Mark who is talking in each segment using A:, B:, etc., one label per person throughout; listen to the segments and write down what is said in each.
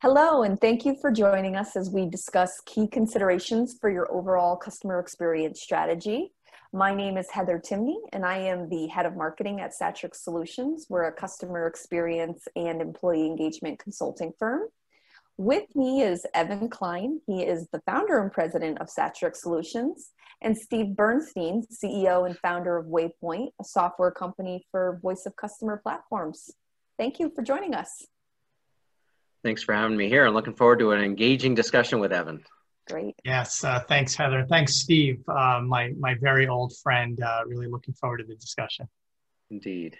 A: Hello, and thank you for joining us as we discuss key considerations for your overall customer experience strategy. My name is Heather Timney, and I am the head of marketing at Satrix Solutions. We're a customer experience and employee engagement consulting firm. With me is Evan Klein. He is the founder and president of Satrix Solutions, and Steve Bernstein, CEO and founder of Waypoint, a software company for voice of customer platforms. Thank you for joining us.
B: Thanks for having me here. I'm looking forward to an engaging discussion with Evan.
A: Great.
C: Yes, thanks, Heather. Thanks, Steve, my very old friend. Really looking forward to the discussion.
B: Indeed.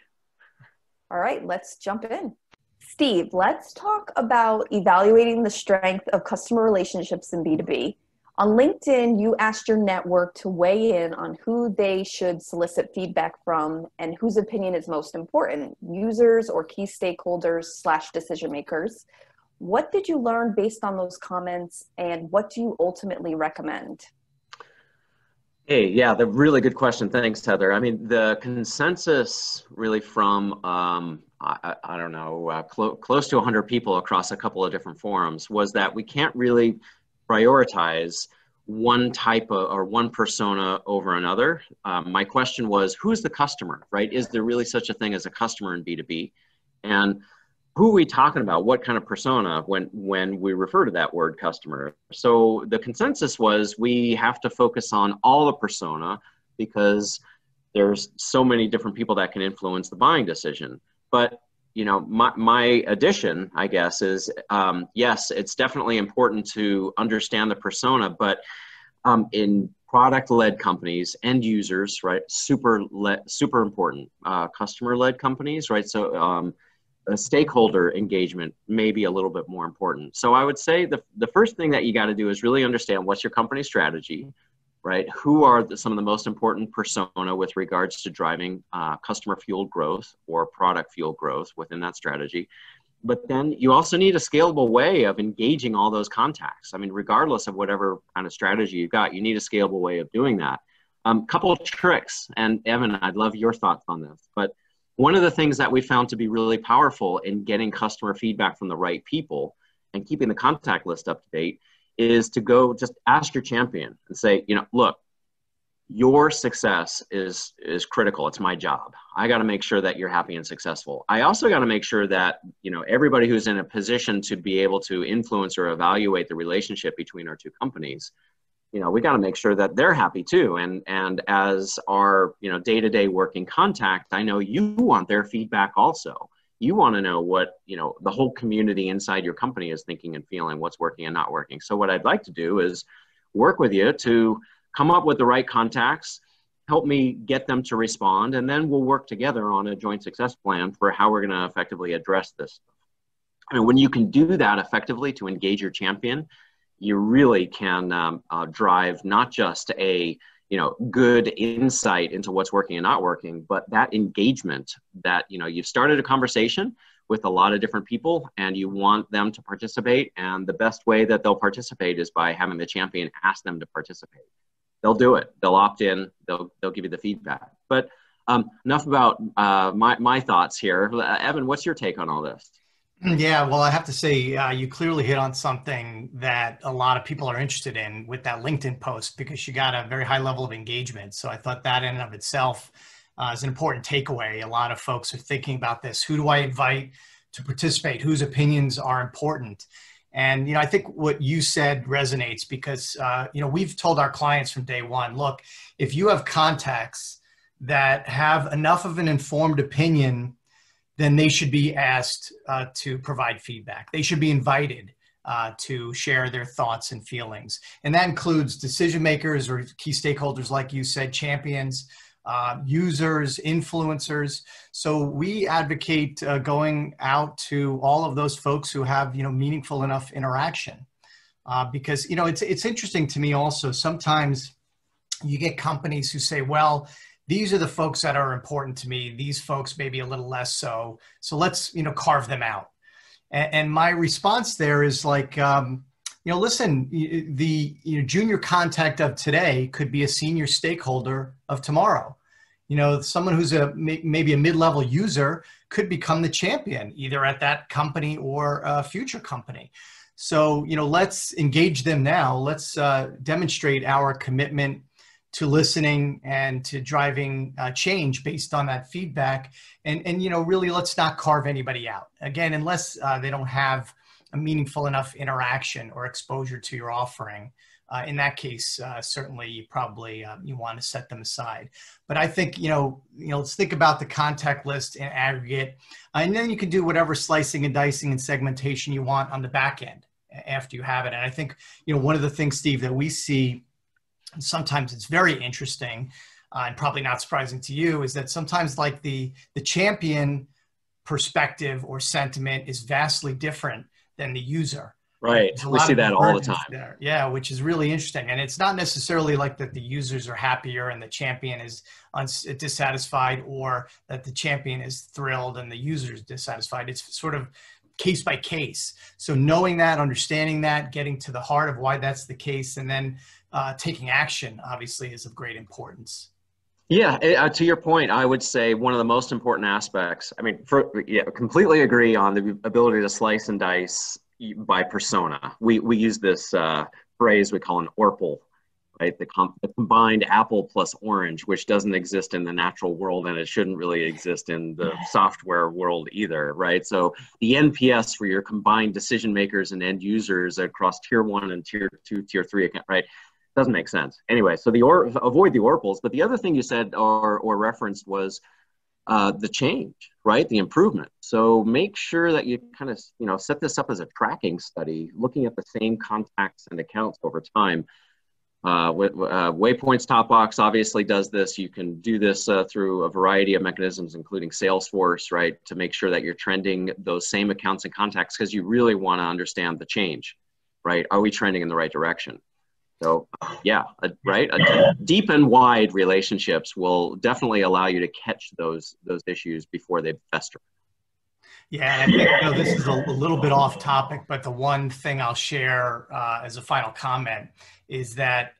A: All right, let's jump in. Steve, let's talk about evaluating the strength of customer relationships in B2B. On LinkedIn, you asked your network to weigh in on who they should solicit feedback from and whose opinion is most important, users or key stakeholders / decision makers. What did you learn based on those comments, and what do you ultimately recommend?
B: Hey, yeah, the really good question. Thanks, Heather. I mean, the consensus really from, I don't know, close to 100 people across a couple of different forums was that we can't really prioritize one type of, or one persona over another. My question was, who's the customer, right? Is there really such a thing as a customer in B2B? And who are we talking about? What kind of persona when we refer to that word customer? So the consensus was we have to focus on all the persona because there's so many different people that can influence the buying decision. But you know, my addition, I guess, is yes, it's definitely important to understand the persona, but in product-led companies, end users, right, super important. Customer-led companies, right, so a stakeholder engagement may be a little bit more important. So I would say the first thing that you got to do is really understand what's your company strategy, right? Who are some of the most important persona with regards to driving customer-fueled growth or product-fueled growth within that strategy. But then you also need a scalable way of engaging all those contacts. I mean, regardless of whatever kind of strategy you've got, you need a scalable way of doing that. Couple of tricks, and Evan, I'd love your thoughts on this, but one of the things that we found to be really powerful in getting customer feedback from the right people and keeping the contact list up to date is to go just ask your champion and say, you know, look, your success is critical. It's my job. I got to make sure that you're happy and successful. I also got to make sure that, you know, everybody who's in a position to be able to influence or evaluate the relationship between our two companies, you know, we got to make sure that they're happy too. And as our, you know, day-to-day working contact, I know you want their feedback also. You want to know what, you know, the whole community inside your company is thinking and feeling, what's working and not working. So what I'd like to do is work with you to come up with the right contacts, help me get them to respond, and then we'll work together on a joint success plan for how we're going to effectively address this. I mean, when you can do that effectively to engage your champion, you really can drive not just a, you know, good insight into what's working and not working, but that engagement that, you know, you've started a conversation with a lot of different people and you want them to participate. And the best way that they'll participate is by having the champion ask them to participate. They'll do it. They'll opt in. They'll give you the feedback. But enough about my thoughts here. Evan, what's your take on all this?
C: Yeah, well, I have to say, you clearly hit on something that a lot of people are interested in with that LinkedIn post because you got a very high level of engagement. So I thought that in and of itself is an important takeaway. A lot of folks are thinking about this. Who do I invite to participate? Whose opinions are important? And, you know, I think what you said resonates because, you know, we've told our clients from day one, look, if you have contacts that have enough of an informed opinion, then they should be asked to provide feedback. They should be invited to share their thoughts and feelings. And that includes decision makers or key stakeholders, like you said, champions, users, influencers. So we advocate going out to all of those folks who have, you know, meaningful enough interaction. Because, you know, it's interesting to me also, sometimes you get companies who say, well, these are the folks that are important to me. These folks maybe a little less so. So let's, you know, carve them out. And my response there is like, you know, listen, the junior contact of today could be a senior stakeholder of tomorrow. You know, someone who's maybe a mid-level user could become the champion, either at that company or a future company. So, let's engage them now. Let's demonstrate our commitment to listening and to driving change based on that feedback. And really, let's not carve anybody out. Again, unless they don't have a meaningful enough interaction or exposure to your offering. In that case, certainly you probably you want to set them aside. But I think let's think about the contact list in aggregate, and then you can do whatever slicing and dicing and segmentation you want on the back end after you have it. And I think one of the things, Steve, that we see, and sometimes it's very interesting, and probably not surprising to you, is that sometimes like the champion perspective or sentiment is vastly different than the user.
B: Right. We see that all the time.
C: There. Yeah, which is really interesting. And it's not necessarily like that the users are happier and the champion is dissatisfied, or that the champion is thrilled and the user is dissatisfied. It's sort of case by case. So knowing that, understanding that, getting to the heart of why that's the case, and then taking action, obviously, is of great importance.
B: Yeah, to your point, I would say one of the most important aspects, completely agree on the ability to slice and dice by persona. We use this phrase we call an Orple, right? The combined apple plus orange, which doesn't exist in the natural world, and it shouldn't really exist in the software world either, right? So the NPS for your combined decision makers and end users across tier 1 and tier 2, tier 3, right? Doesn't make sense. Anyway, so avoid the Orples. But the other thing you said or referenced was the change, right? The improvement. So make sure that you kind of, set this up as a tracking study, looking at the same contacts and accounts over time. Waypoint's top box obviously does this. You can do this through a variety of mechanisms, including Salesforce, right? To make sure that you're trending those same accounts and contacts, because you really want to understand the change, right? Are we trending in the right direction? So yeah, right. Deep and wide relationships will definitely allow you to catch those issues before they fester.
C: Yeah, and I think this is a little bit off topic, but the one thing I'll share as a final comment is that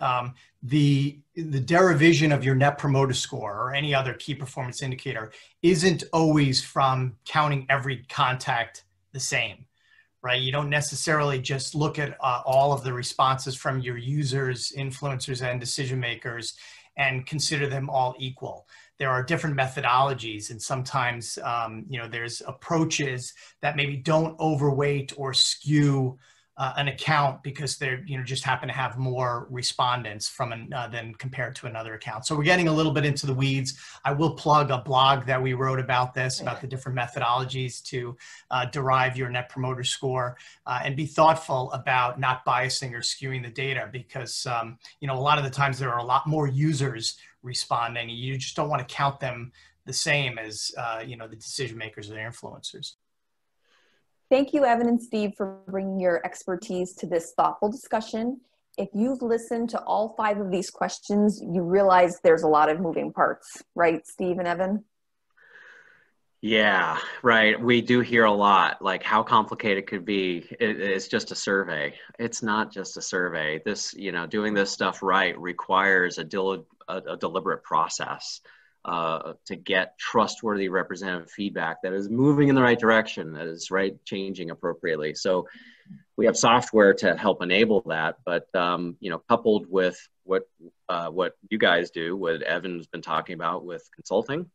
C: the derivation of your Net Promoter Score or any other key performance indicator isn't always from counting every contact the same. Right? You don't necessarily just look at all of the responses from your users, influencers, and decision makers and consider them all equal. There are different methodologies, and sometimes there's approaches that maybe don't overweight or skew an account because they're just happen to have more respondents from than compared to another account. So we're getting a little bit into the weeds. I will plug a blog that we wrote about this, about the different methodologies to derive your Net Promoter Score, and be thoughtful about not biasing or skewing the data, because a lot of the times there are a lot more users responding, and you just don't want to count them the same as the decision makers or the influencers.
A: Thank you, Evan and Steve, for bringing your expertise to this thoughtful discussion. If you've listened to all 5 of these questions, you realize there's a lot of moving parts, right, Steve and Evan?
B: Yeah, right. We do hear a lot, like how complicated it could be. It's just a survey. It's not just a survey. This, doing this stuff right requires a deliberate process. To get trustworthy representative feedback that is moving in the right direction, that is changing appropriately. So we have software to help enable that, but coupled with what you guys do, what Evan's been talking about with consulting,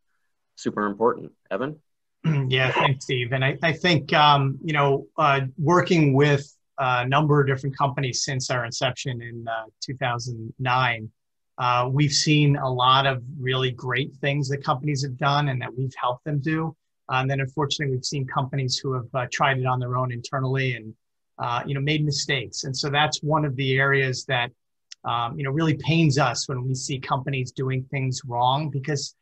B: super important. Evan?
C: Yeah, thanks, Steve. And I think working with a number of different companies since our inception in 2009. We've seen a lot of really great things that companies have done and that we've helped them do. And then unfortunately, we've seen companies who have tried it on their own internally and, made mistakes. And so that's one of the areas that, really pains us when we see companies doing things wrong, because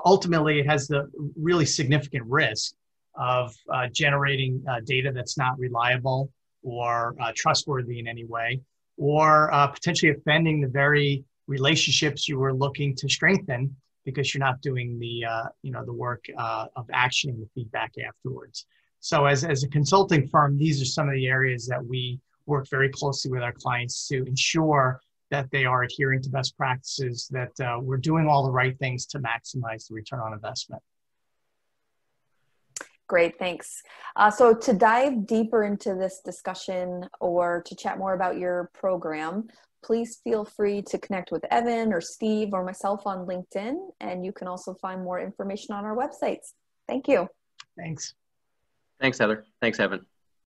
C: ultimately it has the really significant risk of generating data that's not reliable or trustworthy in any way, or potentially offending the very relationships you were looking to strengthen because you're not doing the work of actioning the feedback afterwards. So as a consulting firm, these are some of the areas that we work very closely with our clients to ensure that they are adhering to best practices, that we're doing all the right things to maximize the return on investment.
A: Great, thanks. So to dive deeper into this discussion or to chat more about your program, please feel free to connect with Evan or Steve or myself on LinkedIn, and you can also find more information on our websites. Thank you.
C: Thanks.
B: Thanks, Heather. Thanks, Evan.